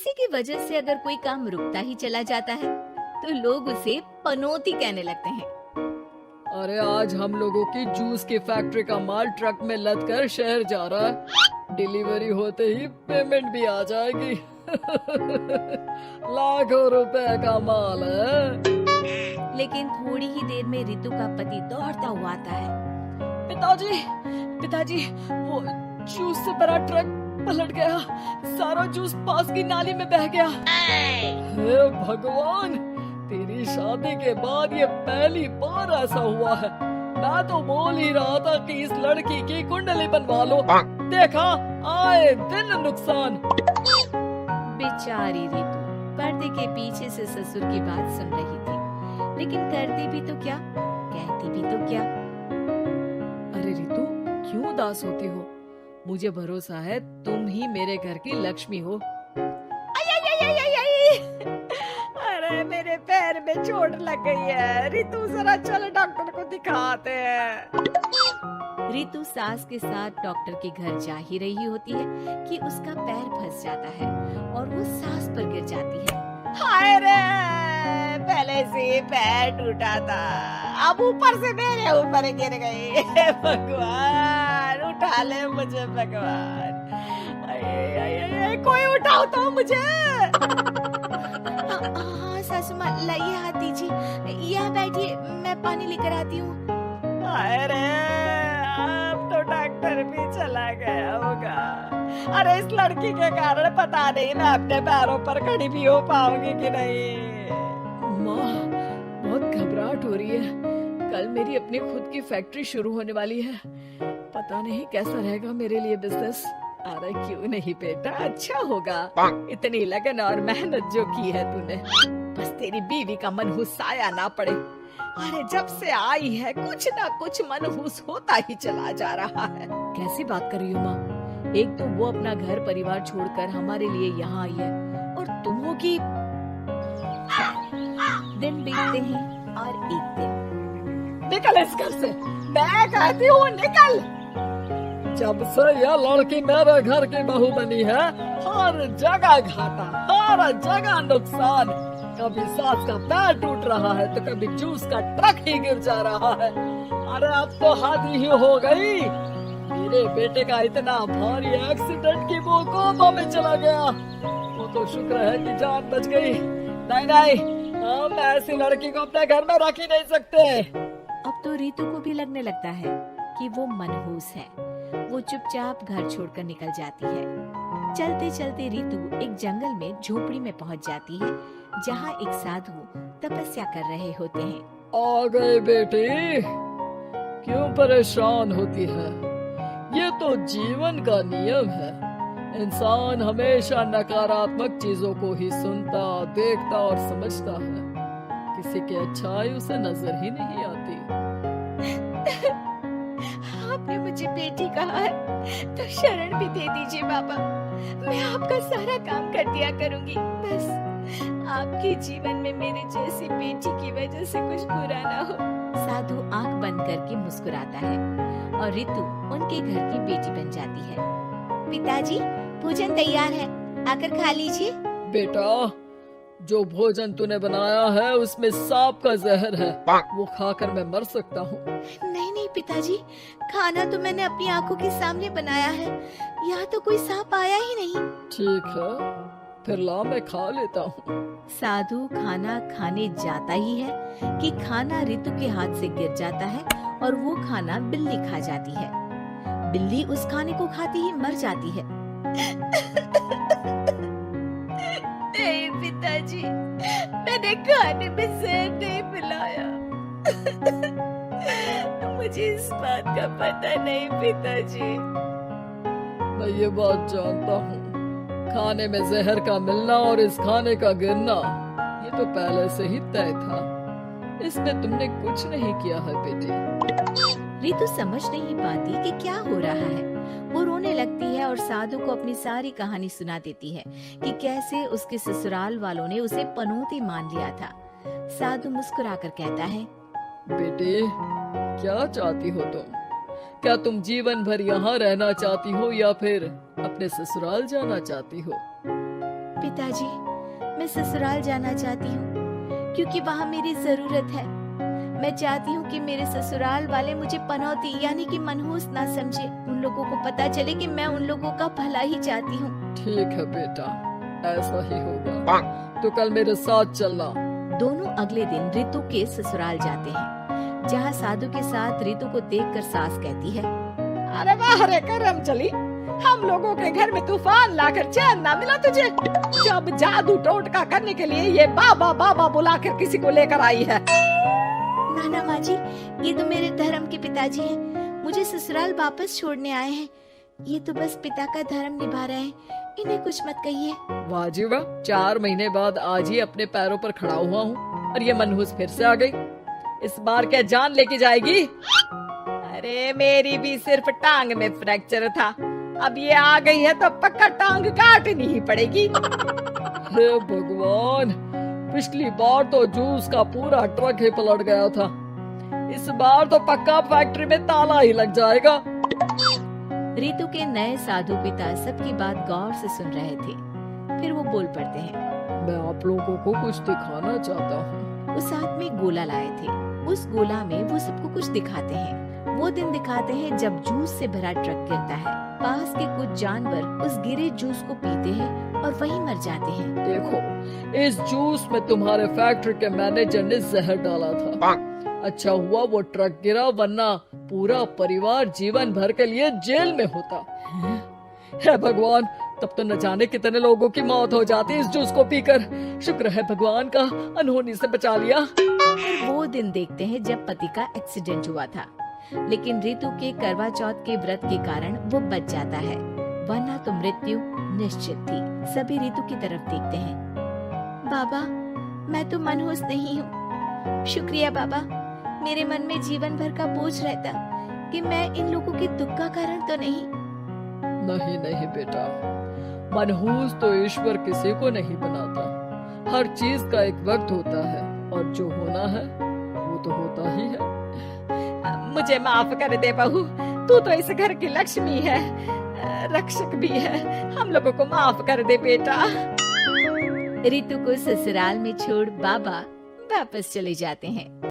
इसी की वजह से अगर कोई काम रुकता ही चला जाता है तो लोग उसे पनौती कहने लगते हैं। अरे आज हम लोगों की जूस की फैक्ट्री का माल ट्रक में लद कर शहर जा रहा है। डिलीवरी होते ही पेमेंट भी आ जाएगी। लाखों रुपए का माल है। लेकिन थोड़ी ही देर में रितु का पति दौड़ता हुआ आता है। पिताजी, पिताजी, वो जूस से भरा ट्रक पलट गया। सारा जूस पास की नाली में बह गया। हे भगवान, तेरी शादी के बाद ये पहली बार ऐसा हुआ है। मैं तो बोल ही रहा था कि इस लड़की की कुंडली बनवा लो। देखा, आए दिन नुकसान। बेचारी रितु पर्दे के पीछे से ससुर की बात सुन रही थी, लेकिन करती भी तो क्या, कहती भी तो क्या। अरे रितु, क्यों उदास होती हो? मुझे भरोसा है तुम ही मेरे घर की लक्ष्मी हो। अरे मेरे पैर में चोट लग गई है। रितु जरा चल डॉक्टर को दिखाते हैं। रितु सास के साथ डॉक्टर के घर जा ही रही होती है कि उसका पैर फंस जाता है और वो सास पर गिर जाती है। हाय रे, पहले से ही पैर टूटा था, अब ऊपर से मेरे ऊपर गिर गई। भगवान उठा ले मुझे भगवान। कोई उठाओ तो मुझे। हाँ सासू माँ, लाइए हाथ दीजिए, यहाँ बैठिए, मैं पानी लेकर आती हूँ। अरे अब तो डॉक्टर भी चला गया होगा। अरे इस लड़की के कारण पता नहीं मैं अपने पैरों पर खड़ी भी हो पाऊंगी कि नहीं। माँ, बहुत घबराहट हो रही है। कल मेरी अपनी खुद की फैक्ट्री शुरू होने वाली है। पता नहीं कैसा रहेगा मेरे लिए बिजनेस। अरे क्यों नहीं बेटा, अच्छा होगा। इतनी लगन और मेहनत जो की है तूने, बस तेरी बीवी का मनहूस साया ना पड़े। अरे जब से आई है कुछ ना कुछ मनहूस होता ही चला जा रहा है। कैसी बात कर रही हो माँ? एक तो वो अपना घर परिवार छोड़कर हमारे लिए यहाँ आई है, और तुम हो कि दिन बीतते हैं और एक दिन। निकल इस घर से, मैं कहती हूँ निकल। जब से यह लड़की मेरे घर की बहू बनी है, हर जगह घाटा, हर जगह नुकसान। कभी सास का पैर टूट रहा है तो कभी जूस का ट्रक ही गिर जा रहा है। अरे अब तो हद ही हो गई। मेरे बेटे का इतना भारी एक्सीडेंट कि वो कोमा में चला गया। वो तो शुक्र है कि जान बच गई। नहीं नहीं, हम ऐसी लड़की को अपने घर में रख ही नहीं सकते। अब तो रितु को भी लगने लगता है कि वो मनहूस है। वो चुपचाप घर छोड़कर निकल जाती है। चलते चलते रितु एक जंगल में झोपड़ी में पहुंच जाती है, जहां एक साधु तपस्या कर रहे होते हैं। आ गए बेटी, क्यों परेशान होती है? ये तो जीवन का नियम है। इंसान हमेशा नकारात्मक चीजों को ही सुनता, देखता और समझता है। किसी की अच्छाई उसे नजर ही नहीं आती। आपने मुझे बेटी कहा है तो शरण भी दे दीजिए बाबा। मैं आपका सारा काम कर दिया करूंगी, बस आपके जीवन में मेरे जैसी बेटी की वजह से कुछ बुरा ना हो। साधु आंख बंद करके मुस्कुराता है और रितु उनके घर की बेटी बन जाती है। पिताजी, भोजन तैयार है, आकर खा लीजिए। बेटा, जो भोजन तूने बनाया है उसमें सांप का जहर है, वो खाकर मैं मर सकता हूँ। नहीं नहीं पिताजी, खाना तो मैंने अपनी आंखों के सामने बनाया है, यहाँ तो कोई सांप आया ही नहीं। ठीक है, फिर ला मैं खा लेता हूँ। साधु खाना खाने जाता ही है कि खाना रितु के हाथ से गिर जाता है और वो खाना बिल्ली खा जाती है। बिल्ली उस खाने को खाती ही मर जाती है। नहीं पिताजी, मैंने खाने में जहर नहीं मिलाया। मुझे इस बात का पता नहीं पिताजी। मैं ये बात जानता हूँ, खाने में जहर का मिलना और इस खाने का गिरना ये तो पहले से ही तय था। इसमें तुमने कुछ नहीं किया है बेटी। रितु समझ नहीं पाती कि क्या हो रहा है। वो रोने लगती है और साधु को अपनी सारी कहानी सुना देती है कि कैसे उसके ससुराल वालों ने उसे पनौती मान लिया था। साधु मुस्कुराकर कहता है, बेटी, क्या चाहती हो तुम? क्या तुम जीवन भर यहाँ रहना चाहती हो या फिर अपने ससुराल जाना चाहती हो? पिताजी, मैं ससुराल जाना चाहती हूँ क्योंकि वहाँ मेरी जरूरत है। मैं चाहती हूँ कि मेरे ससुराल वाले मुझे पनौती यानी कि मनहूस ना समझे। उन लोगों को पता चले कि मैं उन लोगों का भला ही चाहती हूँ। ठीक है बेटा, ऐसा ही होगा। तो कल मेरे साथ चलना। दोनों अगले दिन रितु के ससुराल जाते हैं, जहाँ साधु के साथ रितु को देखकर सास कहती है, अरे वाह रे करम चली, हम लोगों के घर में तूफान लाकर चैन ना मिला तुझे। जब जादू टोटका करने के लिए ये बाबा बाबा बुलाकर किसी को लेकर आई है। नाना माँ जी, ये तो मेरे धर्म के पिताजी हैं। मुझे ससुराल वापस छोड़ने आए हैं। ये तो बस पिता का धर्म निभा रहे हैं, इन्हें कुछ मत कहिए। वाह जी वाह, 4 महीने बाद आज ही अपने पैरों पर खड़ा हुआ हूँ और ये मनहूस फिर से आ गई। इस बार क्या जान लेके जाएगी? अरे मेरी भी सिर्फ टांग में फ्रैक्चर था, अब ये आ गई है तो पक्का टांग काटनी ही पड़ेगी। हे भगवान, पिछली बार तो जूस का पूरा ट्रक ही पलट गया था, इस बार तो पक्का फैक्ट्री में ताला ही लग जाएगा। रितु के नए साधु पिता सबकी बात गौर से सुन रहे थे। फिर वो बोल पड़ते हैं, मैं आप लोगों को कुछ दिखाना चाहता हूँ। वो साथ में गोला लाए थे। उस गोला में वो सबको कुछ दिखाते हैं। वो दिन दिखाते हैं जब जूस से भरा ट्रक गिरता है। पास के कुछ जानवर उस गिरे जूस को पीते हैं और वहीं मर जाते हैं। देखो, इस जूस में तुम्हारे फैक्ट्री के मैनेजर ने जहर डाला था। अच्छा हुआ वो ट्रक गिरा, वरना पूरा परिवार जीवन भर के लिए जेल में होता। हे भगवान, तब तो न जाने कितने लोगों की मौत हो जाती इस जूस को पीकर। शुक्र है भगवान का, अनहोनी से बचा लिया। वो दिन देखते हैं जब पति का एक्सीडेंट हुआ था, लेकिन रितु के करवा चौथ के व्रत के कारण वो बच जाता है, वरना तो मृत्यु निश्चित थी। सभी रितु की तरफ देखते हैं। बाबा, मैं तो मनहूस नहीं हूँ। शुक्रिया बाबा, मेरे मन में जीवन भर का बोझ रहता कि मैं इन लोगों के दुख का कारण तो नहीं। नहीं नहीं बेटा, मनहूस तो ईश्वर किसी को नहीं बनाता। हर चीज का एक वक्त होता है और जो होना है वो तो होता ही है। मुझे माफ कर दे बहू, तू तो इस घर की लक्ष्मी है, रक्षक भी है। हम लोगों को माफ कर दे बेटा। रितु को ससुराल में छोड़ बाबा वापस चले जाते हैं।